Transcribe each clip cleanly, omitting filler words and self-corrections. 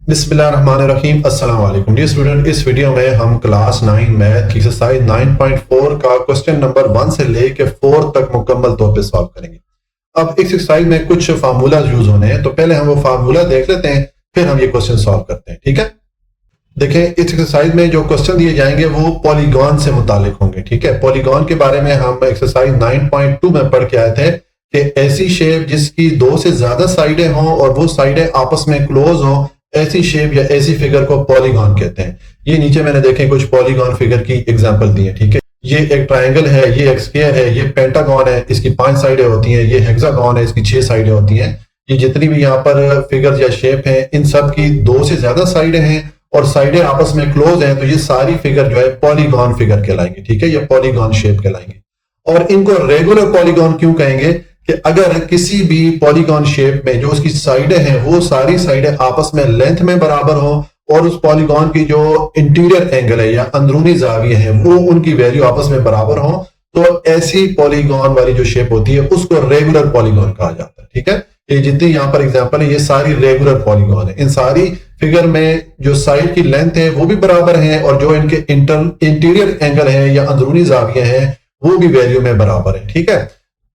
बिस्मिल्लाहिर्रहमानिर्रहीम अस्सलाम वालेकुम डियर स्टूडेंट। इस वीडियो में हम क्लास 9 मैथ की एक्सरसाइज 9.4 का क्वेश्चन नंबर 1 से लेके 4 तक मुकम्मल तौर पे सॉल्व करेंगे। अब इस एक्सरसाइज में कुछ फार्मूला यूज होने हैं, तो पहले हम वो फार्मूला देख लेते हैं, फिर हम ये क्वेश्चन सॉल्व करते हैं। ठीक है, देखें इस एक्सरसाइज में जो क्वेश्चन दिए जाएंगे वो पॉलीगॉन से मुतालिक होंगे। ठीक है, पॉलीगॉन के बारे में हम एक्सरसाइज 9.2 में पढ़ के आए थे कि ऐसी शेप जिसकी 2 से ज्यादा साइडें हों और वो साइडें आपस में क्लोज हों, ऐसी शेप या ऐसी फिगर को पॉलीगॉन कहते हैं। ये नीचे मैंने देखे कुछ पॉलीगॉन फिगर की एग्जांपल दी है। ठीक है, ये एक ट्रायंगल है, ये एक स्क्वायर है, ये पेंटागन है, इसकी 5 साइडें होती हैं, ये हेक्सागन है, इसकी 6 साइडें होती हैं। ये जितनी भी यहाँ पर फिगर या शेप है, इन सब की 2 से ज्यादा साइडें हैं और साइडें आपस में क्लोज हैं, तो ये सारी फिगर जो है पॉलीगॉन फिगर कहलाएंगे। ठीक है, ये पॉलीगॉन शेप कहलाएंगे। और इनको रेगुलर पॉलीगॉन क्यों कहेंगे कि अगर किसी भी पॉलीगॉन शेप में जो उसकी साइडें हैं वो सारी साइडें आपस में लेंथ में बराबर हो और उस पॉलीगॉन की जो इंटीरियर एंगल है या अंदरूनी जाविये हैं वो उनकी वैल्यू आपस में बराबर हो, तो ऐसी पॉलीगॉन वाली जो शेप होती है उसको रेगुलर पॉलीगॉन कहा जाता है। ठीक है, ये जितनी यहाँ पर एग्जांपल है ये सारी रेगुलर पॉलीगॉन है। इन सारी फिगर में जो साइड की लेंथ है वो भी बराबर है और जो इनके इंटीरियर एंगल है या अंदरूनी जाविये हैं वो भी वैल्यू में बराबर है। ठीक है,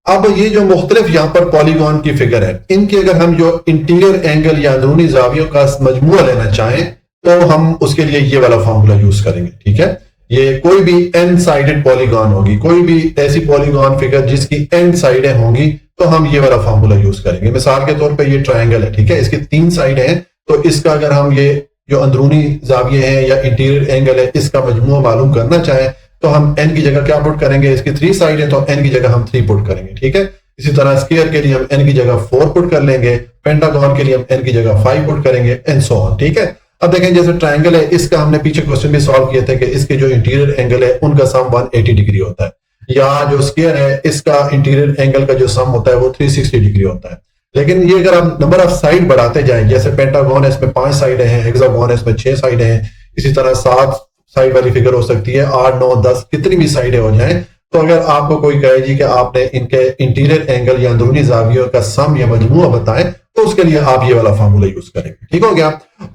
अब ये जो मुख्तलिफ यहाँ पर पॉलीगॉन की फिगर है, इनकी अगर हम जो इंटीरियर एंगल या अंदरूनी जावियों का मजमुआ लेना चाहें तो हम उसके लिए ये वाला फॉर्मूला यूज करेंगे। ठीक है, ये कोई भी एन साइडेड पॉलीगॉन होगी, कोई भी ऐसी पॉलीगॉन फिगर जिसकी एन साइडें होंगी, तो हम ये वाला फॉर्मूला यूज करेंगे। मिसाल के तौर पे ये ट्रायंगल है, ठीक है, इसकी 3 साइड हैं, तो इसका अगर हम ये जो अंदरूनी जाविये हैं या इंटीरियर एंगल है इसका मजमुआ मालूम करना चाहें तो हम n की जगह क्या पुट करेंगे, इसकी 3 साइड है तो n की जगह हम 3 पुट करेंगे। ठीक है, इसी तरह स्क्वायर के लिए हम n की जगह 4 पुट कर लेंगे, पेंटागन के लिए हम n की जगह 5 पुट करेंगे एंड सो ऑन। ठीक है, अब देखें जैसे ट्रायंगल है, इसका हमने पीछे क्वेश्चन भी सॉल्व किए थे कि इसके जो इंटीरियर एंगल है उनका सम 180 डिग्री होता है, या जो स्क्वायर है इसका इंटीरियर एंगल का जो सम होता है वो 360 डिग्री होता है। लेकिन ये अगर हम नंबर ऑफ साइड बढ़ाते जाएं, जैसे पेंटागन है इसमें 5 साइड है, हेक्सागन है इसमें 6 साइड है, इसी तरह 7 साइड वाली फिगर हो सकती है, 8 9 10 कितनी भी साइडें हो जाएं, तो अगर आपको कोई कहे जी कि आपने इनके इंटीरियर एंगल या अंदरूनी जावियों का सम या मजमुआ बताएं, तो उसके लिए आप ये वाला फॉर्मूला यूज करेंगे। ठीक हो गया।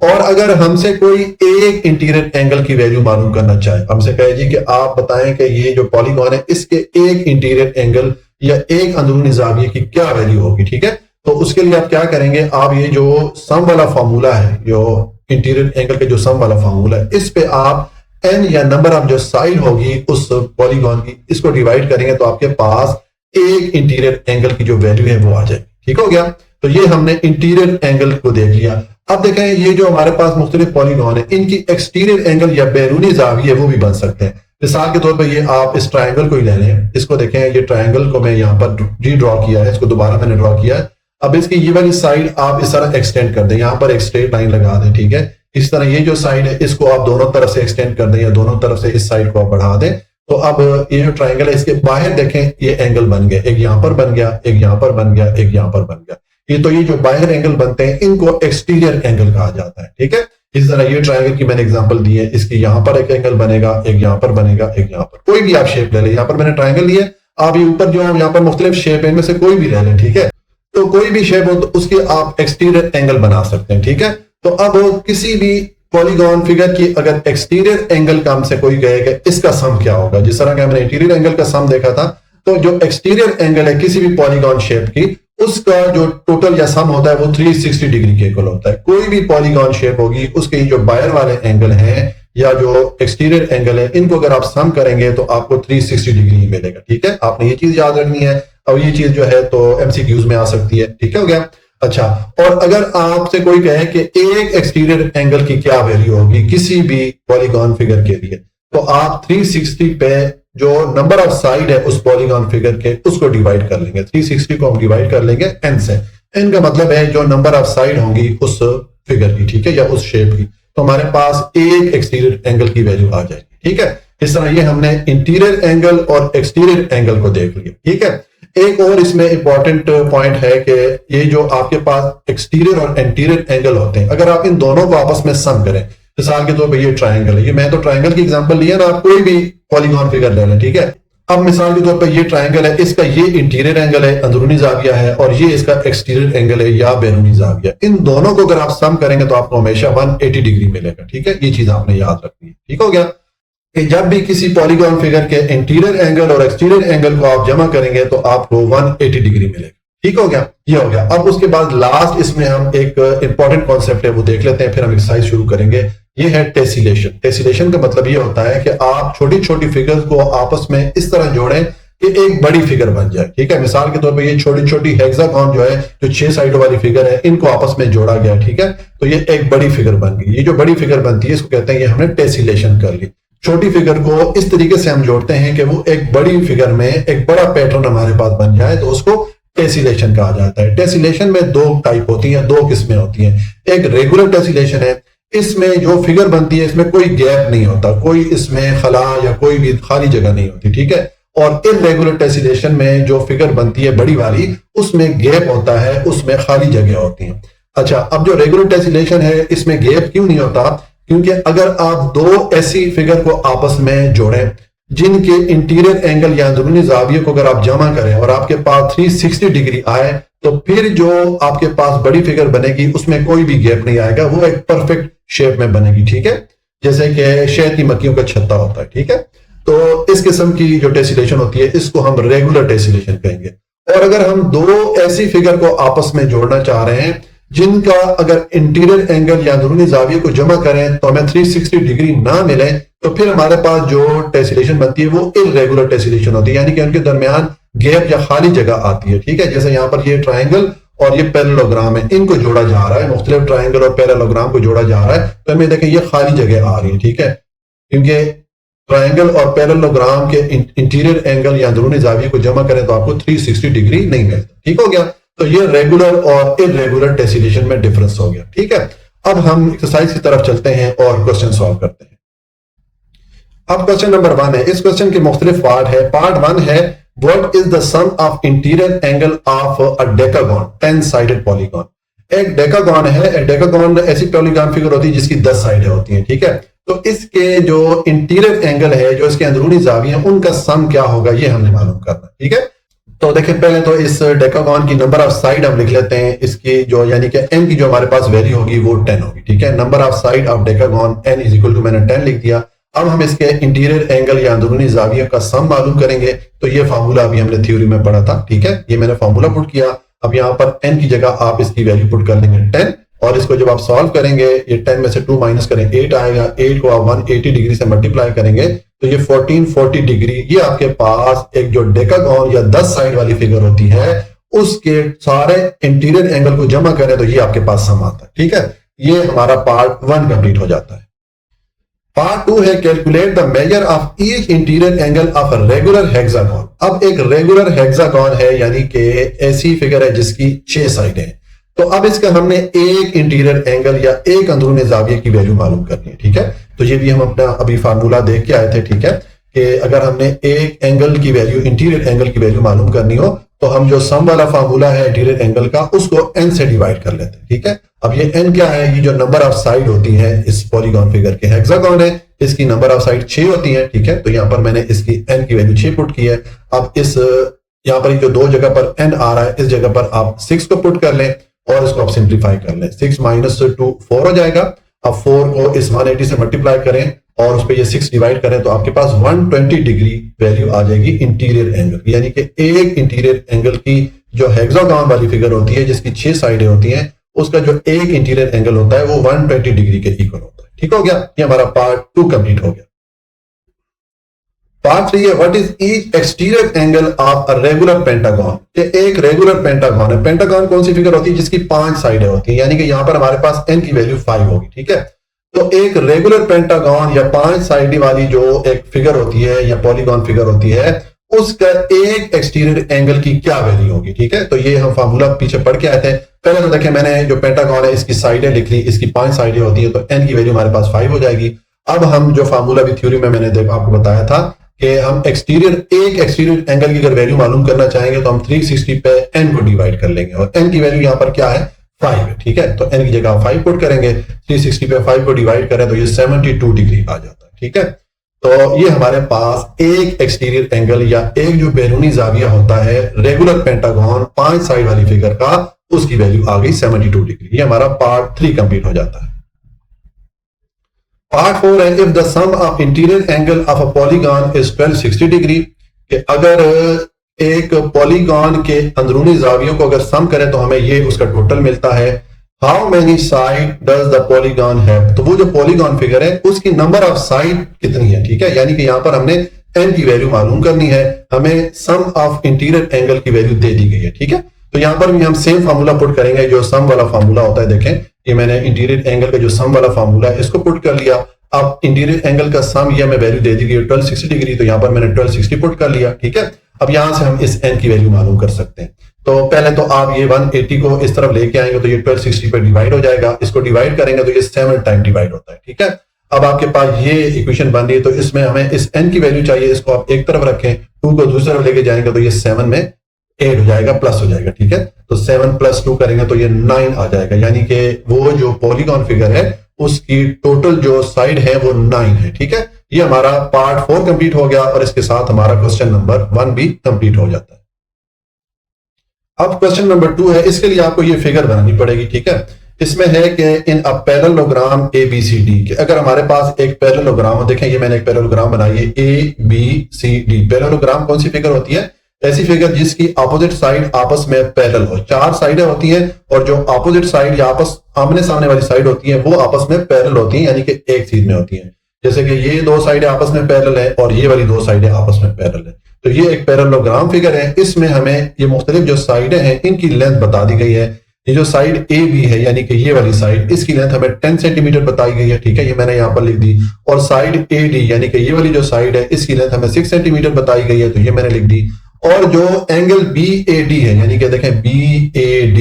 और अगर हमसे कोई एक इंटीरियर एंगल की वैल्यू मालूम करना चाहे, हमसे कहे जी कि आप बताएं कि ये जो पॉलीगॉन है इसके एक इंटीरियर एंगल या एक अंदरूनी जाविये की क्या वैल्यू होगी। ठीक है, तो उसके लिए आप क्या करेंगे, आप ये जो सम वाला फॉर्मूला है, जो इंटीरियर एंगल के जो सम वाला फॉर्मूला है, इस पे आप n या नंबर ऑफ जो साइड होगी उस पॉलीगॉन की, इसको डिवाइड करेंगे तो आपके पास एक इंटीरियर एंगल की जो वैल्यू है वो आ जाएगी। ठीक हो गया, तो ये हमने इंटीरियर एंगल को देख लिया। अब देखें ये जो हमारे पास मुख्तलिफ पॉलीगॉन है इनकी एक्सटीरियर एंगल या बैरूनी जाविये वो भी बन सकते हैं। मिसाल के तौर पर ये आप इस ट्रायंगल को ही ले लें, इसको देखें, ये ट्रायंगल को मैं यहाँ पर री ड्रॉ किया है, इसको दोबारा मैंने ड्रॉ किया है। अब इसकी ये वाली साइड आप इस तरह एक्सटेंड कर दें, यहाँ पर एक स्ट्रेट लाइन लगा दें। ठीक है, इस तरह ये जो साइड है इसको आप दोनों तरफ से एक्सटेंड कर दें या दोनों तरफ से इस साइड को आप बढ़ा दें, तो अब ये जो ट्रायंगल है इसके बाहर देखें ये एंगल बन गया, एक यहां पर बन गया, एक यहां पर बन गया, एक यहां पर बन गया। ये तो ये जो बाहर एंगल बनते हैं इनको एक्सटीरियर एंगल कहा जाता है। ठीक है, इस तरह ये ट्रायंगल की मैंने एग्जांपल दी है, इसकी यहां पर एक एंगल बनेगा, एक यहां पर बनेगा, एक यहां पर, कोई भी आप शेप ले लें। यहां पर मैंने ट्रायंगल लिया, आप ये ऊपर जो यहाँ पर मुख्तलिफ शेप है इनमें से कोई भी ले लें। ठीक है, तो कोई भी शेप हो तो उसके आप एक्सटीरियर एंगल बना सकते हैं। ठीक है, तो अब किसी भी पॉलीगॉन फिगर की अगर एक्सटीरियर एंगल का हमसे कोई कहेगा इसका सम क्या होगा, जिस तरह का हमने इंटीरियर एंगल का सम देखा था, तो जो एक्सटीरियर एंगल है किसी भी पॉलीगॉन शेप की उसका जो टोटल या सम होता है वो 360 डिग्री के इक्वल होता है। कोई भी पॉलीगॉन शेप होगी उसके जो बाहर वाले एंगल हैं या जो एक्सटीरियर एंगल है इनको अगर आप सम करेंगे तो आपको 360 डिग्री मिलेगा। ठीक है, आपने ये चीज याद रखनी है। अब ये चीज जो है तो एमसीक्यूज में आ सकती है। ठीक है, हो गया। अच्छा, और अगर आपसे कोई कहे कि एक एक्सटीरियर एंगल की क्या वैल्यू होगी किसी भी पॉलीगॉन फिगर के लिए, तो आप 360 पे जो नंबर ऑफ साइड है उस पॉलीगॉन फिगर के उसको डिवाइड कर लेंगे। 360 को हम डिवाइड कर लेंगे n से। n का मतलब है जो नंबर ऑफ साइड होंगी उस फिगर की, ठीक है, या उस शेप की, तो हमारे पास एक एक्सटीरियर एंगल की वैल्यू आ जाएगी। ठीक है, इस तरह ये हमने इंटीरियर एंगल और एक्सटीरियर एंगल को देख लिया। ठीक है, एक और इसमें इंपॉर्टेंट पॉइंट है कि ये जो आपके पास एक्सटीरियर और इंटीरियर एंगल होते हैं, अगर आप इन दोनों को आपस में सम करें, मिसाल के तौर पर ये ट्रायंगल है, ये मैं तो ट्रायंगल की एग्जांपल लिया ना, आप कोई भी पॉलीगॉन फिगर ले लें। ठीक है, अब मिसाल के तौर पर ये ट्रायंगल है, इसका ये इंटीरियर एंगल है, अंदरूनी जाविया है, और ये इसका एक्सटीरियर एंगल है या बैरूनी जाविया। इन दोनों को अगर आप सम करेंगे तो आपको हमेशा 180 डिग्री मिलेगा। ठीक है, ये चीज आपने याद रखनी है। ठीक हो गया कि जब भी किसी पॉलीगॉन फिगर के इंटीरियर एंगल और एक्सटीरियर एंगल को आप जमा करेंगे तो आपको 180 डिग्री मिलेगा। ठीक हो गया, ये हो गया। अब उसके बाद लास्ट इसमें हम एक इंपॉर्टेंट कॉन्सेप्ट है वो देख लेते हैं, फिर हम एक्सरसाइज शुरू करेंगे। ये है टेसिलेशन। टेसिलेशन का मतलब ये होता है कि आप छोटी छोटी फिगर्स को आपस में इस तरह जोड़ें कि एक बड़ी फिगर बन जाए। ठीक है, मिसाल के तौर पे ये छोटी छोटी हेक्सागॉन जो है, जो 6 साइडों वाली फिगर है, इनको आपस में जोड़ा गया। ठीक है, तो ये एक बड़ी फिगर बन गई। ये जो बड़ी फिगर बनती है इसको कहते हैं, ये हमने टेसिलेशन कर ली। छोटी फिगर को इस तरीके से हम जोड़ते हैं कि वो एक बड़ी फिगर में एक बड़ा पैटर्न हमारे पास बन जाए, तो उसको टेसिलेशन कहा जाता है। टेसिलेशन में दो टाइप होती हैं, दो किस्में होती हैं। एक रेगुलर टेसिलेशन है, इसमें जो फिगर बनती है इसमें कोई गैप नहीं होता, कोई इसमें खला या कोई भी खाली जगह नहीं होती। ठीक है, और इर्रेगुलर टेसिलेशन में जो फिगर बनती है बड़ी वाली, उसमें गैप होता है, उसमें खाली जगह होती है। अच्छा, अब जो रेगुलर टेसिलेशन है इसमें गैप क्यों नहीं होता? क्योंकि अगर आप दो ऐसी फिगर को आपस में जोड़ें जिनके इंटीरियर एंगल या अंदरूनी जाविये को अगर आप जमा करें और आपके पास 360 डिग्री आए, तो फिर जो आपके पास बड़ी फिगर बनेगी उसमें कोई भी गैप नहीं आएगा, वो एक परफेक्ट शेप में बनेगी। ठीक है, जैसे कि शहद की मक्खियों का छत्ता होता है। ठीक है, तो इस किस्म की जो टेसिलेशन होती है इसको हम रेगुलर टेसिलेशन कहेंगे। और अगर हम दो ऐसी फिगर को आपस में जोड़ना चाह रहे हैं जिनका अगर इंटीरियर एंगल या अंदरूनी जाविये को जमा करें तो हमें 360 डिग्री ना मिले, तो फिर हमारे पास जो टेसिलेशन बनती है वो इर्रेगुलर टेसिलेशन होती है, यानी कि उनके दरमियान गैप या खाली जगह आती है। ठीक है, जैसे यहां पर ये ट्राइंगल और ये पैरेललोग्राम है, इनको जोड़ा जा रहा है, मुख्तलिफ ट्राइंगल और पैरेललोग्राम को जोड़ा जा रहा है, तो हमें देखें ये खाली जगह आ रही है। ठीक है, क्योंकि ट्राइंगल और पैरेललोग्राम के इंटीरियर एंगल या अंदरूनी जाविये को जमा करें तो आपको 360 डिग्री नहीं मिलता। ठीक हो गया, तो ये रेगुलर और इर्रेगुलर टेसिलेशन में डिफरेंस हो गया। ठीक है, अब हम एक्सरसाइज की तरफ चलते हैं और क्वेश्चन सॉल्व करते हैं। अब क्वेश्चन नंबर 1 है। इस क्वेश्चन के मुख्तलिफ पार्ट है। पार्ट 1 है, what is the sum of interior angle of a decagon 10 sided polygon. एक डेकागॉन है, एक डेकागॉन ऐसी पॉलीगॉन फिगर होती है जिसकी 10 साइडें होती हैं। ठीक है, तो इसके जो इंटीरियर एंगल है, जो इसके अंदरूनी जाविये हैं, उनका सम क्या होगा ये हमने मालूम करना है। ठीक है, तो देखिए पहले तो इस डेकागॉन की नंबर ऑफ साइड हम लिख लेते हैं। इसकी जो यानी कि n की जो हमारे पास वैल्यू होगी वो 10 होगी। ठीक है, number of side of decagon n is equal to, मैंने 10 लिख दिया। अब हम इसके इंटीरियर एंगल या अंदरूनी जाविये का सम मालूम करेंगे, तो ये फार्मूला अभी हमने थ्योरी में पढ़ा था। ठीक है, ये मैंने फार्मूला पुट किया। अब यहाँ पर n की जगह आप इसकी वैल्यू पुट कर लेंगे 10, और इसको जब आप सॉल्व करेंगे, ये 10 में से 2 माइनस करें 8 आएगा। 8 को आप 180 डिग्री से मल्टीप्लाई करेंगे तो ये 1440 डिग्री, ये आपके पास एक जो डेकागॉन या 10 साइड वाली फिगर होती है उसके सारे इंटीरियर एंगल को जमा करें तो ये आपके पास सम आता है। ठीक है, ये हमारा पार्ट 1 कंप्लीट हो जाता है। पार्ट 2 है, calculate the measure of each interior angle of a regular hexagon. अब एक रेगुलर हेक्सागॉन है, यानी कि ऐसी फिगर है जिसकी 6 साइडें हैं, तो अब इसका हमने एक इंटीरियर एंगल या एक अंदरूनी जाविये की वैल्यू मालूम करनी है। ठीक है, तो ये भी हम अपना अभी फार्मूला देख के आए थे। ठीक है, कि अगर हमने एक एंगल की वैल्यू, इंटीरियर एंगल की वैल्यू मालूम करनी हो तो हम जो सम वाला फार्मूला है इंटीरियर एंगल का, उसको n से डिवाइड कर लेते हैं। ठीक है, अब ये n क्या है? ये जो नंबर ऑफ साइड होती है इस पॉलीगॉन फिगर के, हेक्सागॉन है, इसकी नंबर ऑफ साइड 6 होती है। ठीक है, तो यहां पर मैंने इसकी n की वैल्यू 6 पुट की है। अब इस यहां पर जो 2 जगह पर n आ रहा है, इस जगह पर आप 6 को पुट कर लें और इसको आप सिंप्लीफाई कर लें। 6 माइनस 2 4 हो जाएगा। अब 4 को इस 180 से मल्टीप्लाई करें और उस पर ये 6 डिवाइड करें तो आपके पास 120 डिग्री वैल्यू आ जाएगी इंटीरियर एंगल, यानी कि एक इंटीरियर एंगल की जो हेक्सागॉन वाली फिगर होती है जिसकी 6 साइडें होती हैं, उसका जो एक इंटीरियर एंगल होता है वो 120 डिग्री के इक्वल होता है। ठीक हो गया, ये हमारा पार्ट 2 कंप्लीट हो गया। पार्ट 3 है, what is each exterior angle of a regular pentagon. एक रेगुलर पेंटागॉन है। पेंटागॉन कौन सी फिगर होती है? जिसकी 5 साइडें होती हैं, यानी कि यहां पर हमारे पास n की वैल्यू 5 होगी। ठीक है, तो एक रेगुलर पेंटागॉन या 5 साइड वाली जो एक फिगर होती है या पॉलीगॉन फिगर होती है, उसका एक एक्सटीरियर एंगल की क्या वैल्यू होगी। ठीक है, तो ये हम फार्मूला पीछे पढ़ के आए थे। पहले तो देखें, मैंने जो पेंटागॉन है इसकी साइडें लिख ली, इसकी 5 साइडें होती है, तो n की वैल्यू हमारे पास 5 हो जाएगी। अब हम जो फार्मूला भी थ्योरी में मैंने आपको बताया था कि हम एक एक्सटीरियर एंगल की अगर वैल्यू मालूम करना चाहेंगे तो हम 360 पे n को डिवाइड कर लेंगे, और n की वैल्यू यहां पर क्या है? 5 है। ठीक है, तो n की जगह 5 पुट करेंगे, 360 पे 5 को डिवाइड करें तो ये 72 डिग्री आ जाता है। ठीक है, तो ये हमारे पास एक एक्सटीरियर एंगल या एक जो बैरूनी जाविया होता है रेगुलर पेंटागन 5 साइड वाली फिगर का, उसकी वैल्यू आ गई 72 डिग्री। ये हमारा पार्ट 3 कंप्लीट हो जाता है। पार्ट 4 है if the sum of interior angle of a polygon is 1260 degree, कि अगर एक पॉलीगॉन के अंदरूनी जावियों को अगर सम करें तो हमें ये उसका टोटल मिलता है। How many side does the polygon have, तो वो जो पॉलीगॉन फिगर है उसकी नंबर ऑफ साइड कितनी है, ठीक है, यानी कि यहां पर हमने n की वैल्यू मालूम करनी है, हमें सम ऑफ इंटीरियर एंगल की वैल्यू दे दी गई है, ठीक है। तो यहां पर भी हम सेम फार्मूला पुट करेंगे जो सम वाला फार्मूला होता है। देखें ये मैंने इंटीरियर एंगल का जो सम वाला फार्मूला है इसको पुट कर लिया। अब इंटीरियर एंगल का सम ये हमें वैल्यू दे दी गई 1260 डिग्री, तो यहां पर मैंने 1260 पुट कर लिया, ठीक है। अब यहां से हम इस n की वैल्यू मालूम कर सकते हैं। तो पहले तो आप ये 180 को इस तरफ लेके आएंगे तो ये 1260 पे डिवाइड हो जाएगा, इसको डिवाइड करेंगे तो ये 7 टाइम डिवाइड होता है, ठीक है। अब आपके पास ये इक्वेशन बन रही है, तो इसमें हमें इस n की वैल्यू चाहिए, इसको आप एक तरफ रखें, 2 को दूसरी तरफ लेके जाएंगे तो ये 7 में 8 हो जाएगा, प्लस हो जाएगा, ठीक है। तो 7 + 2 करेंगे तो ये 9 आ जाएगा, यानी कि वो जो पॉलीगॉन फिगर है उसकी टोटल जो साइड है वो 9 है, ठीक है। ये हमारा पार्ट 4 कंप्लीट हो गया और इसके साथ हमारा क्वेश्चन नंबर 1 भी कंप्लीट हो जाता है। अब क्वेश्चन नंबर 2 है, इसके लिए आपको ये फिगर बनानी पड़ेगी, ठीक है। इसमें है कि इन अ पैरेललोग्राम ABCD, कि अगर हमारे पास एक पैरेललोग्राम हो, देखें ये मैंने एक पैरेललोग्राम बनाई है ABCD। पैरेललोग्राम कौन सी फिगर होती है? ऐसी फिगर जिसकी अपोजिट साइड आपस में पैरेलल हो। 4 साइडें होती हैं और जो अपोजिट साइड या आपस आमने सामने वाली साइड होती है वो आपस में पैरेलल होती हैं, यानी कि एक चीज में होती हैं। जैसे कि ये 2 साइडें आपस में पैरेलल है और ये वाली 2 साइडें आपस में पैरेलल है, तो ये एक पैरेललोग्राम फिगर है। इसमें हमें ये मुख्तलिफ जो साइडें हैं इनकी लेंथ बता दी गई है। ये जो साइड ए बी है यानी कि ये वाली साइड, इसकी लेंथ हमें 10 सेंटीमीटर बताई गई है, ठीक है, ये मैंने यहाँ पर लिख दी। और साइड ए डी यानी कि ये वाली जो साइड है इसकी लेंथ हमें 6 सेंटीमीटर बताई गई है, तो ये मैंने लिख दी। और जो एंगल BAD है यानी कि देखें BAD,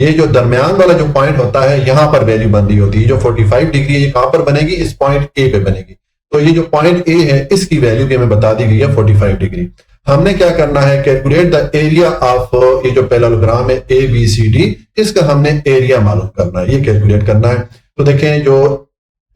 ये जो दरमियान वाला जो पॉइंट होता है यहां पर वैल्यू बन रही होती है। जो 45 डिग्री है ये कहां पर बनेगी? इस पॉइंट ए पे बनेगी। तो ये जो पॉइंट ए है इसकी वैल्यू भी हमें बता दी गई है 45 डिग्री। हमने क्या करना है? कैलकुलेट द एरिया ऑफ ये जो पैरेललोग्राम है ABCD, इसका हमने एरिया मालूम करना है, ये कैलकुलेट करना है। तो देखें जो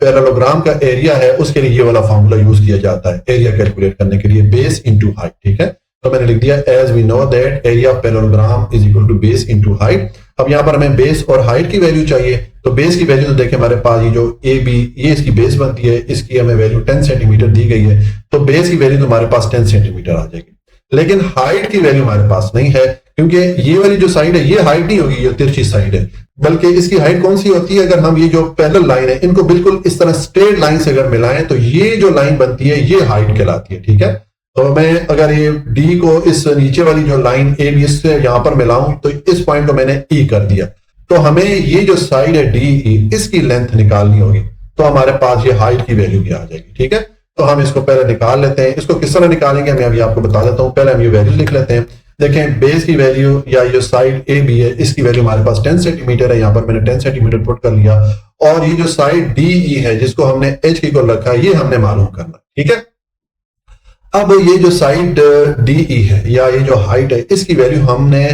पैरेललोग्राम का एरिया है उसके लिए ये वाला फॉर्मूला यूज किया जाता है एरिया कैलकुलेट करने के लिए, बेस इंटू हाइट, ठीक है। तो मैंने लिख दिया as we know that area of parallelogram is equal to base into height. अब यहाँ पर हमें बेस और हाइट की वैल्यू चाहिए, तो बेस की वैल्यू तो देखें हमारे पास ये जो AB ये इसकी बेस बनती है, इसकी हमें वैल्यू 10 सेंटीमीटर दी गई है, तो बेस की वैल्यू तो हमारे पास 10 सेंटीमीटर आ जाएगी। लेकिन हाइट की वैल्यू हमारे पास नहीं है, क्योंकि ये वाली जो साइड है ये हाइट नहीं होगी, ये तिरछी साइड है, बल्कि इसकी हाइट कौन सी होती है? अगर हम ये जो पैरेलल लाइन है इनको बिल्कुल इस तरह स्ट्रेट लाइन से अगर मिलाएं तो ये जो लाइन बनती है ये हाइट कहलाती है, ठीक है। तो मैं अगर ये D को इस नीचे वाली जो लाइन AB से यहां पर मिलाऊं तो इस पॉइंट को मैंने E कर दिया, तो हमें ये जो साइड है DE इसकी लेंथ निकालनी होगी, तो हमारे पास ये हाइट की वैल्यू भी आ जाएगी, ठीक है। तो हम इसको पहले निकाल लेते हैं। इसको किस तरह निकालेंगे मैं अभी आपको बता देता हूं। पहले हम ये वैल्यू लिख लेते हैं। देखें बेस की वैल्यू या ये साइड AB है इसकी वैल्यू हमारे पास 10 सेंटीमीटर है, यहाँ पर मैंने 10 सेंटीमीटर पुट कर लिया। और ये जो साइड DE है जिसको हमने H की को रखा है ये हमने मालूम करना, ठीक है। अब ये जो साइड DE है या ये जो हाइट है इसकी वैल्यू हमने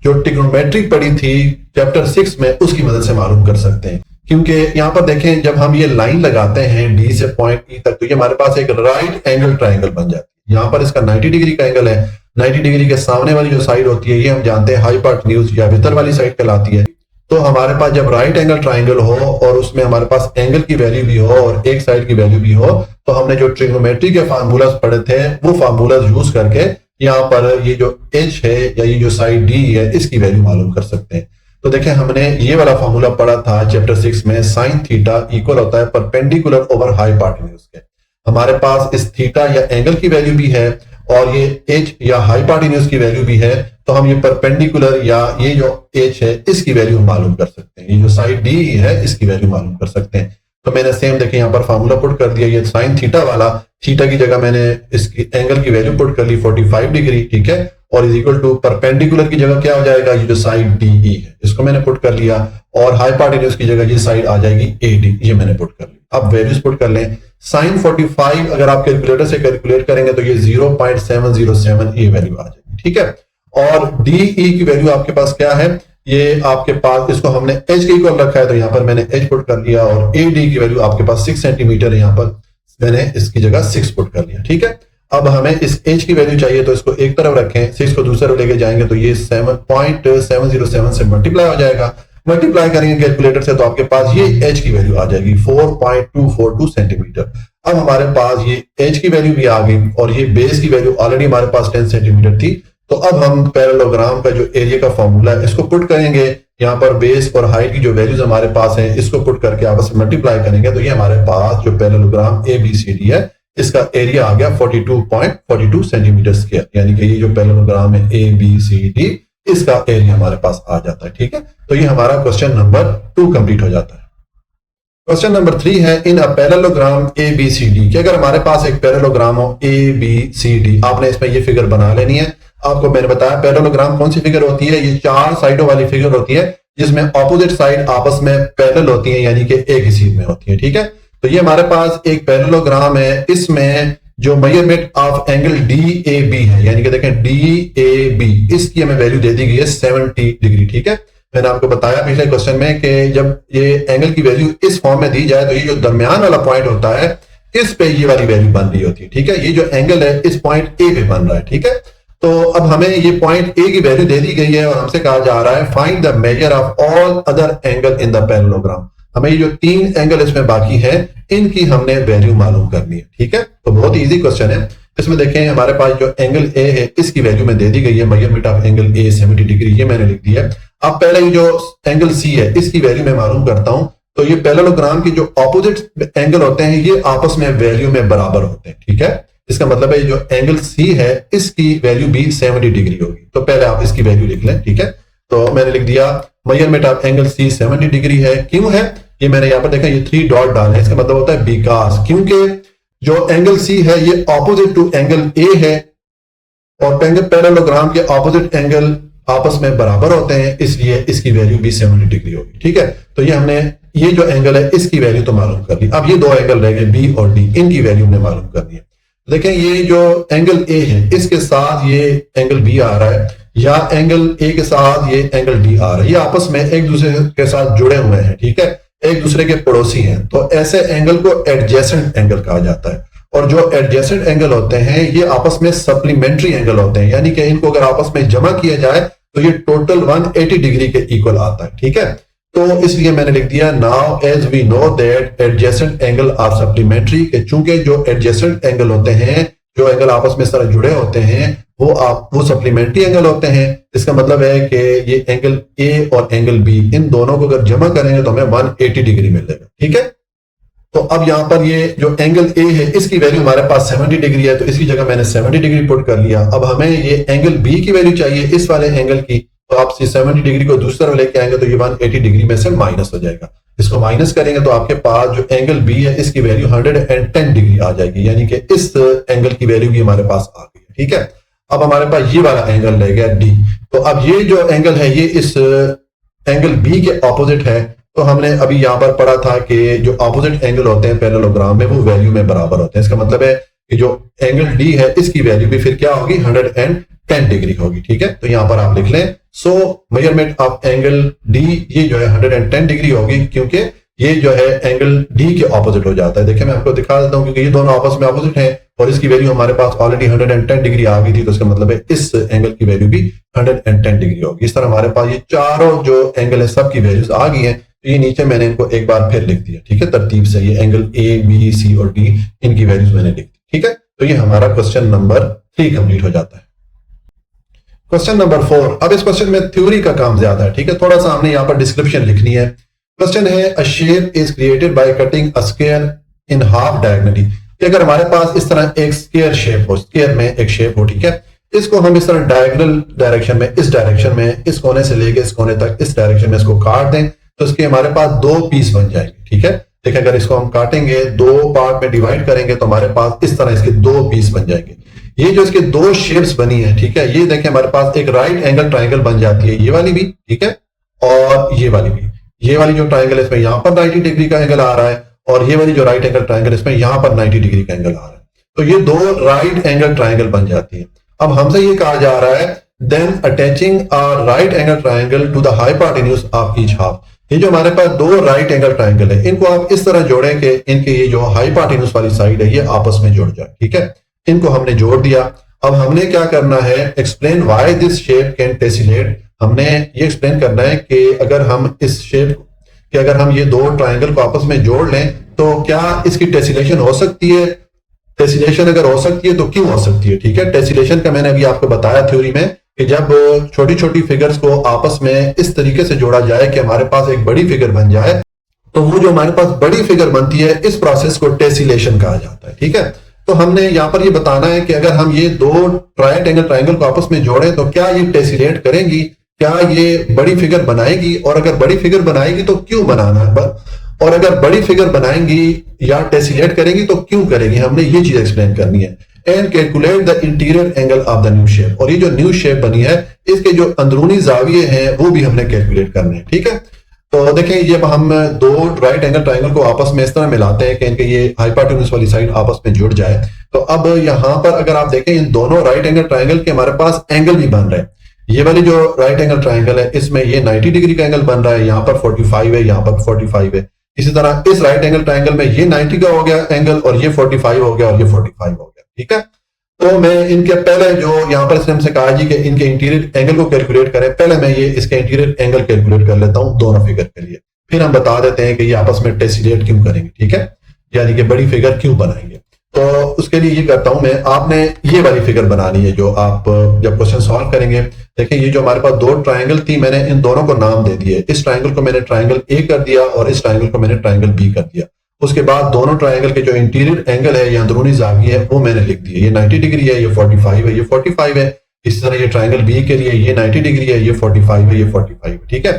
जो ट्रिग्नोमेट्री पढ़ी थी चैप्टर 6 में उसकी मदद से मालूम कर सकते हैं, क्योंकि यहाँ पर देखें जब हम ये लाइन लगाते हैं D से पॉइंट E तक तो ये हमारे पास एक राइट एंगल ट्राइंगल बन जाती है। यहाँ पर इसका 90 डिग्री का एंगल है। 90 डिग्री के सामने वाली जो साइड होती है ये हम जानते हैं हाइपोटेन्यूज या भीतर वाली साइड कहलाती है। तो हमारे पास जब राइट एंगल ट्राइंगल हो और उसमें हमारे पास एंगल की वैल्यू भी हो और एक साइड की वैल्यू भी हो, तो हमने जो ट्रिग्नोमेट्री के फार्मूलाज पढ़े थे वो फार्मूलाज यूज करके यहाँ पर ये जो H है या ये जो साइड D है इसकी वैल्यू मालूम कर सकते हैं। तो देखें हमने ये वाला फार्मूला पढ़ा था चैप्टर 6 में, साइन थीटा इक्वल होता है परपेंडिकुलर ओवर हाइपोटेन्यूज के। हमारे पास इस थीटा या एंगल की वैल्यू भी है और ये H या हाइपोटेन्यूज की वैल्यू भी है, तो हम ये परपेंडिकुलर या ये जो H है इसकी वैल्यू मालूम कर सकते हैं। ये जो साइड D है इसकी वैल्यू मालूम कर सकते हैं। तो मैंने सेम देखें यहाँ पर फार्मूला पुट कर दिया, ये साइन थीटा वाला, थीटा की जगह मैंने इसकी एंगल की वैल्यू पुट कर ली 45 डिग्री, ठीक है। और इज इक्वल टू परपेंडिकुलर की जगह क्या हो जाएगा? ये जो साइड DE है इसको मैंने पुट कर लिया और हाइपोटेन्यूज की जगह ये साइड आ जाएगी AD, ये मैंने पुट कर ली। अब वैल्यूज पुट कर लें। साइन 45 अगर आप कैलकुलेटर से कैलकुलेट करेंगे तो ये 0.707 ये वैल्यू आ जाएगी, ठीक है। और DE की वैल्यू आपके पास क्या है? ये आपके पास, इसको हमने H के इक्वल रखा है तो यहाँ पर मैंने H पुट कर लिया और AD की वैल्यू आपके पास 6 सेंटीमीटर है यहाँ पर। मैंने इसकी जगह 6 पुट कर लिया। ठीक है, अब हमें इस एज की वैल्यू चाहिए तो इसको एक तरफ रखें, 6 को दूसरी तरफ लेके जाएंगे तो ये 7.707 से मल्टीप्लाई हो जाएगा। मल्टीप्लाई करेंगे कैलकुलेटर से तो आपके पास ये एच की वैल्यू आ जाएगी 4.242 सेंटीमीटर। अब हमारे पास ये एच की वैल्यू भी आ गई और ये बेस की वैल्यू ऑलरेडी हमारे पास 10 सेंटीमीटर थी। तो अब हम पैरेललोग्राम का जो एरिया का फॉर्मूला है इसको पुट करेंगे, यहाँ पर बेस और हाइट की जो वैल्यूज हमारे पास है इसको पुट करके आपस में मल्टीप्लाई करेंगे तो ये हमारे पास जो पैरेललोग्राम ABCD है इसका एरिया आ गया 42.42 सेंटीमीटर स्क्वायर, यानी कि ये जो पैरेललोग्राम है ABCD इसका एरिया हमारे पास आ जाता है। ठीक है, तो ये हमारा क्वेश्चन नंबर 2 कंप्लीट हो जाता है। क्वेश्चन नंबर 3 है इन अ पैरेललोग्राम ABCD कि अगर हमारे पास एक पैरेललोग्राम हो ABCD, आपने इसमें ये फिगर बना लेनी है। आपको मैंने बताया पैरेललोग्राम कौन सी फिगर होती है, ये 4 साइडों वाली फिगर होती है जिसमें ऑपोजिट साइड आपस में पैरेलल होती है, यानी कि एक ही सीध में होती है। ठीक है, तो ये हमारे पास एक पैरेललोग्राम है, इसमें जो मेजरमेंट ऑफ एंगल DAB है, यानी कि देखें DAB, इसकी हमें वैल्यू दे दी गई है 70 डिग्री। ठीक है, मैंने आपको बताया पिछले क्वेश्चन में कि जब ये एंगल की वैल्यू इस फॉर्म में दी जाए तो ये जो दरमियान वाला पॉइंट होता है इस पे ये वाली वैल्यू बन रही होती है। ठीक है, ये जो एंगल है इस पॉइंट A पे बन रहा है। ठीक है, तो अब हमें ये पॉइंट A की वैल्यू दे दी गई है और हमसे कहा जा रहा है find the measure of all other angle in the parallelogram. हमें ये जो 3 एंगल इसमें बाकी हैं इनकी हमने वैल्यू मालूम करनी है। ठीक है, तो बहुत ही इजी क्वेश्चन है। इसमें देखें हमारे पास जो एंगल A है इसकी वैल्यू में दे दी गई है, measurement of angle A 70 degree, ये मैंने लिख दिया है। अब पहले ये जो एंगल C है इसकी वैल्यू मैं मालूम करता हूं। तो ये पैरेललोग्राम की जो ऑपोजिट एंगल होते हैं ये आपस में वैल्यू में बराबर होते हैं। ठीक है, इसका मतलब है जो एंगल C है इसकी वैल्यू भी 70 डिग्री होगी। तो पहले आप इसकी वैल्यू लिख लें। ठीक है, तो मैंने लिख दिया measurement of angle C 70 degree है। क्यों है ये मैंने यहाँ पर देखा, ये 3 डॉट डाले, इसका मतलब होता है बिकॉज, क्योंकि जो एंगल C है ये ऑपोजिट टू एंगल A है और पैरेललोग्राम के ऑपोजिट एंगल आपस में बराबर होते हैं, इसलिए इसकी वैल्यू भी 70 डिग्री होगी। ठीक है, तो ये हमने ये जो एंगल है इसकी वैल्यू तो मालूम कर ली। अब ये 2 एंगल रह गए B और D, इनकी वैल्यू हमने मालूम करनी है। देखें ये जो एंगल A है इसके साथ ये एंगल B आ रहा है या एंगल A के साथ ये एंगल D आ रहा है, ये आपस में एक दूसरे के साथ जुड़े हुए हैं। ठीक है, एक दूसरे के पड़ोसी हैं, तो ऐसे एंगल को एडजेसेंट एंगल कहा जाता है। और जो एडजेसेंट एंगल होते हैं ये आपस में सप्लीमेंट्री एंगल होते हैं, यानी कि इनको अगर आपस में जमा किया जाए तो ये टोटल 180 डिग्री के इक्वल आता है। ठीक है, तो इसलिए मैंने लिख दिया now as we know that adjacent angle are supplementary, चूंकि जो एडजेसेंट एंगल होते हैं, जो एंगल आपस में इस तरह जुड़े होते हैं वो सप्लीमेंट्री एंगल होते हैं। इसका मतलब है कि ये एंगल A और एंगल B इन दोनों को अगर जमा करेंगे तो हमें 180 डिग्री मिलेगा। ठीक है, तो अब यहां पर ये जो एंगल A है इसकी वैल्यू हमारे पास 70 डिग्री है, तो इसकी जगह मैंने 70 डिग्री पुट कर लिया। अब हमें ये एंगल B की वैल्यू चाहिए इस वाले एंगल की, तो आप 70 डिग्री को दूसरी तरफ लेके आएंगे तो ये 180 डिग्री में से माइनस हो जाएगा। इसको माइनस करेंगे तो आपके पास जो एंगल B है इसकी वैल्यू 110 डिग्री आ जाएगी, यानी कि इस एंगल की वैल्यू भी हमारे पास आ गई है। ठीक है, अब हमारे पास ये वाला एंगल रह गया D। तो अब ये जो एंगल है ये इस एंगल B के ऑपोजिट है। तो हमने अभी यहां पर पढ़ा था कि जो ऑपोजिट एंगल होते हैं पैरेललोग्राम में वो वैल्यू में बराबर होते हैं। इसका मतलब है कि जो एंगल D है इसकी वैल्यू भी फिर क्या होगी, 110 डिग्री होगी। ठीक है, तो यहां पर आप लिख लें सो मेजरमेंट ऑफ एंगल D ये जो है 110 डिग्री होगी, क्योंकि ये जो है एंगल D के ऑपोजिट हो जाता है। देखिए मैं आपको दिखा देता हूं, क्योंकि ये दोनों आपस में ऑपोजिट हैं और इसकी वैल्यू हमारे पास ऑलरेडी 110 डिग्री आ गई थी, तो इसका मतलब है इस एंगल की वैल्यू भी 110 डिग्री होगी। इस तरह हमारे पास ये चारों जो एंगल है सबकी वैल्यूज आ गई हैं। तो ये नीचे मैंने इनको एक बार फिर लिख दिया। ठीक है, तरतीब से ये एंगल A, B, C और D इनकी वैल्यूज मैंने लिख दी। ठीक है, तो ये हमारा क्वेश्चन नंबर 3 कंप्लीट हो जाता है। क्वेश्चन नंबर 4, अब इस क्वेश्चन में थ्योरी का काम ज्यादा है। ठीक है, थोड़ा सा हमने यहाँ पर डिस्क्रिप्शन लिखनी है। क्वेश्चन है अ shape is created by cutting a square in half diagonally, कि अगर हमारे पास इस तरह एक स्क्वायर शेप हो, स्क्वायर में एक शेप हो, ठीक है, इसको हम इस तरह डायगोनल डायरेक्शन में, इस डायरेक्शन में, इस कोने से लेके इस कोने तक इस डायरेक्शन में इसको काट दें तो इसके हमारे पास 2 पीस बन जाएंगे। ठीक है, देखिए अगर इसको हम काटेंगे 2 पार्ट में डिवाइड करेंगे तो हमारे पास इस तरह इसके 2 पीस बन जाएंगे। ये जो इसके 2 शेप्स बनी है, ठीक है, ये देखिए हमारे पास एक राइट एंगल ट्राइंगल बन जाती है, ये वाली भी, ठीक है, और ये वाली भी। ये वाली जो ट्राइंगल है इसमें यहां पर 90 डिग्री का एंगल आ रहा है और ये वाली जो राइट एंगल ट्राइंगल इसमें यहां पर 90 डिग्री का एंगल आ रहा है। तो ये 2 राइट एंगल ट्राइंगल बन जाती है। अब हमसे ये कहा जा रहा है then attaching a right angle triangle to the hypotenuse of each half, ये जो हमारे पास दो राइट एंगल ट्राइंगल है, इनको आप इस तरह जोड़ें कि इनके ये जो हाइपोटेन्यूज वाली साइड है ये आपस में जुड़ जाए। ठीक है, इनको हमने जोड़ दिया। अब हमने क्या करना है, explain why this shape can tessellate. हमने ये एक्सप्लेन करना है कि अगर हम इस शेप कि अगर हम ये दो ट्राइंगल को आपस में जोड़ लें तो क्या इसकी टेसिलेशन हो सकती है। टेसिलेशन अगर हो सकती है तो क्यों हो सकती है। ठीक है, टेसिलेशन का मैंने अभी आपको बताया थ्योरी में कि जब छोटी छोटी फिगर्स को आपस में इस तरीके से जोड़ा जाए कि हमारे पास एक बड़ी फिगर बन जाए, तो वो जो हमारे पास बड़ी फिगर बनती है इस प्रोसेस को टेसिलेशन कहा जाता है। ठीक है, तो हमने यहां पर ये बताना है कि अगर हम ये दो राइट एंगल ट्राइंगल को आपस में जोड़ें तो क्या ये टेसिलेट करेंगी, क्या ये बड़ी फिगर बनाएगी, और अगर बड़ी फिगर बनाएगी तो क्यों बनाना है, और अगर बड़ी फिगर बनाएंगी या टेसिलेट करेंगी तो क्यों करेंगी। हमने ये चीज एक्सप्लेन करनी है। And calculate the interior angle of the new shape, और ये जो न्यू शेप बनी है इसके जो अंदरूनी जाविये हैं वो भी हमने कैलकुलेट करने हैं। ठीक है, तो देखें जब हम दो राइट एंगल ट्राइंगल को आपस में इस तरह मिलाते हैं कि इनके ये हाइपोटेन्यूज वाली साइड आपस में जुड़ जाए, तो अब यहां पर अगर आप देखें इन दोनों राइट एंगल ट्राइंगल के हमारे पास एंगल भी बन रहे हैं। ये वाली जो राइट एंगल ट्राइंगल है इसमें ये 90 डिग्री का एंगल बन रहा है, यहाँ पर 45 है, यहाँ पर 45 है। इसी तरह इस राइट एंगल ट्राइंगल में ये 90 का हो गया एंगल, और ये 45 हो गया, और ये 45 हो गया। ठीक है, तो मैं इनके पहले जो यहाँ पर इसने हमसे कहा जी कि इनके इंटीरियर एंगल को कैलकुलेट करें, पहले मैं ये इसके इंटीरियर एंगल कैलकुलेट कर लेता हूं दोनों फिगर के लिए, फिर हम बता देते हैं कि ये आपस में टेसिलेट क्यों करेंगे। ठीक है, यानी कि बड़ी फिगर क्यों बनाएंगे। तो उसके लिए ये करता हूं मैं, आपने ये वाली फिगर बनानी है जो आप जब क्वेश्चन सॉल्व करेंगे। देखिए ये जो हमारे पास दो ट्राइंगल थी, मैंने इन दोनों को नाम दे दिए। इस ट्राइंगल को मैंने ट्राइंगल ए कर दिया और इस ट्राइंगल को मैंने ट्राइंगल बी कर दिया। उसके बाद दोनों ट्राइंगल के जो इंटीरियर एंगल है या अंदरूनी जाविये है वो मैंने लिख दिए। ये 90 डिग्री है, ये 45 है, ये 45 है। इसी तरह ये ट्राइंगल बी के लिए ये 90 डिग्री है, ये 45 है, ये 45 है। ठीक है,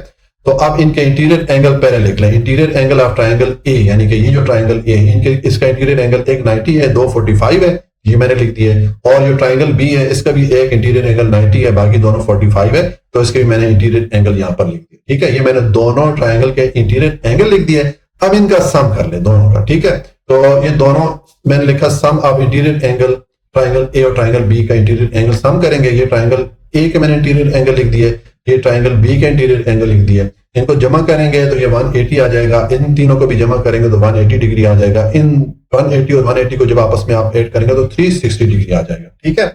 तो अब इनके इंटीरियर एंगल पहले लिख लें। Interior angle of triangle A, यानी कि ये जो ट्राइंगल ए इनके इसका इंटीरियर एंगल एक 90 है, दो 45 है, ये मैंने लिख दिए। और जो ट्राइंगल बी है इसका भी एक इंटीरियर एंगल 90 है, बाकी दोनों 45 है, तो इसके भी मैंने इंटीरियर एंगल यहाँ पर लिख दिया। ठीक है, ये मैंने दोनों ट्राइंगल के इंटीरियर एंगल लिख दिए। अब इनका सम कर ले दोनों का। ठीक है, तो ये दोनों मैंने लिखा sum of interior angle, triangle A और ट्राइंगल बी का इंटीरियर एंगल सम करेंगे। ये ट्राइंगल ए के मैंने इंटीरियर एंगल लिख दिए, ये ट्राइंगल बी के इंटीरियर एंगल लिख दिए। इनको जमा करेंगे तो ये 180 आ जाएगा, इन तीनों को भी जमा करेंगे तो 180 डिग्री आ जाएगा। इन 180 और 180 को जब आपस में आप ऐड करेंगे तो 360 डिग्री आ जाएगा। ठीक है,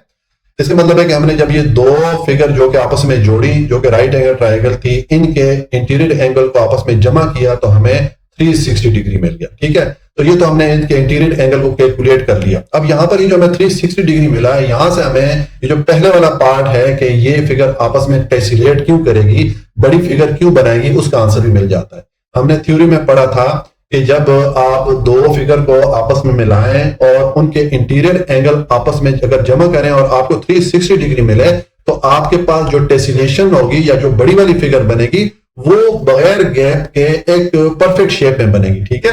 इसका मतलब है कि हमने जब ये दो फिगर जो कि आपस में जोड़ी, जो कि राइट एंगल ट्राइंगल थी, इनके इंटीरियर एंगल को आपस में जमा किया तो हमें 360 डिग्री मिल गया। ठीक है, तो ये तो हमने इनके इंटीरियर एंगल को कैलकुलेट कर लिया। अब यहां पर ये जो हमें 360 डिग्री मिला है, यहां से हमें ये जो पहले वाला पार्ट है कि ये फिगर आपस में टेसिलेट क्यों करेगी, बड़ी फिगर क्यों बनाएगी, उसका आंसर भी मिल जाता है। हमने थ्योरी में पढ़ा था कि जब आप दो फिगर को आपस में मिलाएं और उनके इंटीरियर एंगल आपस में अगर जमा करें और आपको 360 डिग्री मिले तो आपके पास जो टेसिलेशन होगी या जो बड़ी वाली फिगर बनेगी वो बगैर गैप के एक परफेक्ट शेप में बनेगी। ठीक है,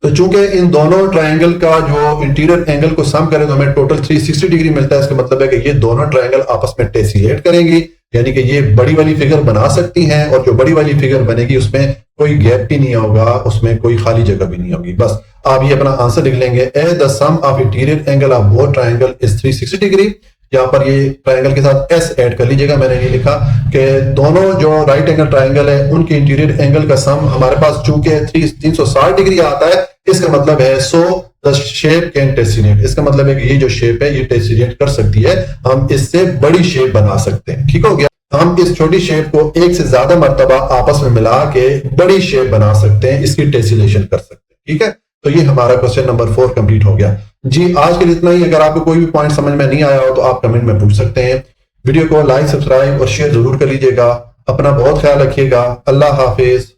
तो चूंकि इन दोनों ट्राइंगल का जो इंटीरियर एंगल को सम करें तो हमें टोटल 360 डिग्री मिलता है। इसका मतलब है कि ये दोनों ट्राइंगल आपस में टेसिलेट करेंगी, यानी कि ये बड़ी वाली फिगर बना सकती हैं, और जो बड़ी वाली फिगर बनेगी उसमें कोई गैप भी नहीं होगा, उसमें कोई खाली जगह भी नहीं होगी। बस आप ये अपना आंसर लिख लेंगे, as the sum of interior angle of both triangle is 360 degree. यहाँ पर ये ट्राइंगल के साथ एस ऐड कर लीजिएगा। मैंने ये लिखा कि दोनों जो राइट एंगल ट्राइंगल है उनके इंटीरियर एंगल का सम हमारे पास चूंकि 360 डिग्री आता है, इसका मतलब है सो द शेप कैन टेसिलेट। इसका मतलब है कि ये जो शेप है ये टेसिलेट कर सकती है, हम इससे बड़ी शेप बना सकते हैं। ठीक हो गया, हम इस छोटी शेप को एक से ज्यादा मर्तबा आपस में मिला के बड़ी शेप बना सकते हैं, इसकी टेसिलेशन कर सकते हैं। ठीक है, तो ये हमारा क्वेश्चन नंबर 4 कंप्लीट हो गया जी। आज के लिए इतना ही। अगर आपको कोई भी पॉइंट समझ में नहीं आया हो तो आप कमेंट में पूछ सकते हैं। वीडियो को लाइक, सब्सक्राइब और शेयर जरूर कर लीजिएगा। अपना बहुत ख्याल रखिएगा। अल्लाह हाफिज।